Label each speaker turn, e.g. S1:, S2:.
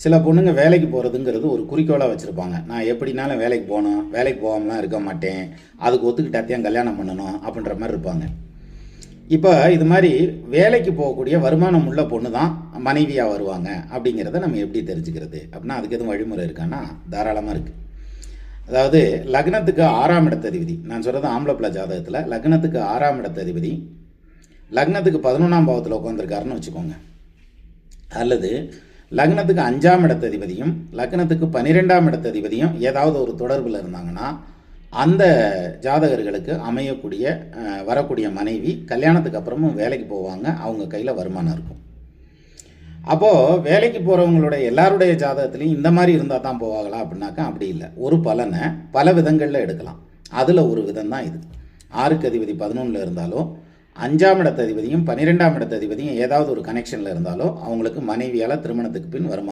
S1: சில பொண்ணுங்க வேலைக்கு போகிறதுங்கிறது ஒரு குறிக்கோளாக வச்சுருப்பாங்க. நான் எப்படினாலும் வேலைக்கு போகணும், வேலைக்கு போகாமலாம் இருக்க மாட்டேன், அதுக்கு ஒத்துக்கிட்டாத்தையும் கல்யாணம் பண்ணணும் அப்படின்ற மாதிரி இருப்பாங்க. இப்போ இது மாதிரி வேலைக்கு போகக்கூடிய வருமானம் உள்ள பொண்ணு தான் மனைவியாக வருவாங்க அப்படிங்கிறத நம்ம எப்படி தெரிஞ்சுக்கிறது அப்படின்னா, அதுக்கு எதுவும் வழிமுறை இருக்கான்னா தாராளமாக இருக்குது. அதாவது லக்னத்துக்கு 6ஆம் இடத்ததிபதி, நான் சொல்கிறது ஆம்பளை பிள்ளை ஜாதகத்தில் லக்னத்துக்கு 6ஆம் இடத்ததிபதி லக்னத்துக்கு 11ஆம் பாவத்தில் உட்காந்துருக்காருன்னு வச்சுக்கோங்க. அல்லது லக்னத்துக்கு 5ஆம் இடத்ததிபதியும் லக்னத்துக்கு 12ஆம் இடத்ததிபதியும் ஏதாவது ஒரு தொடர்பில் இருந்தாங்கன்னா அந்த ஜாதகர்களுக்கு அமையக்கூடிய வரக்கூடிய மனைவி கல்யாணத்துக்கு அப்புறமும் வேலைக்கு போவாங்க, அவங்க கையில் வருமானம் இருக்கும். அப்போது வேலைக்கு போகிறவங்களோட எல்லாருடைய ஜாதகத்துலேயும் இந்த மாதிரி இருந்தால் தான் போவாங்களா அப்படின்னாக்கா அப்படி இல்லை. ஒரு பலனை பல விதங்களில் எடுக்கலாம். அதில் ஒரு விதம் தான் இது. 6க்கு அதிபதி 11ல் இருந்தாலோ 5ஆம் இடத்ததிபதியும் 12ஆம் இடத்ததிபதியும் ஏதாவது ஒரு கனெக்ஷனில் இருந்தாலோ அவங்களுக்கு மனைவியால் திருமணத்துக்கு பின் வருமானம்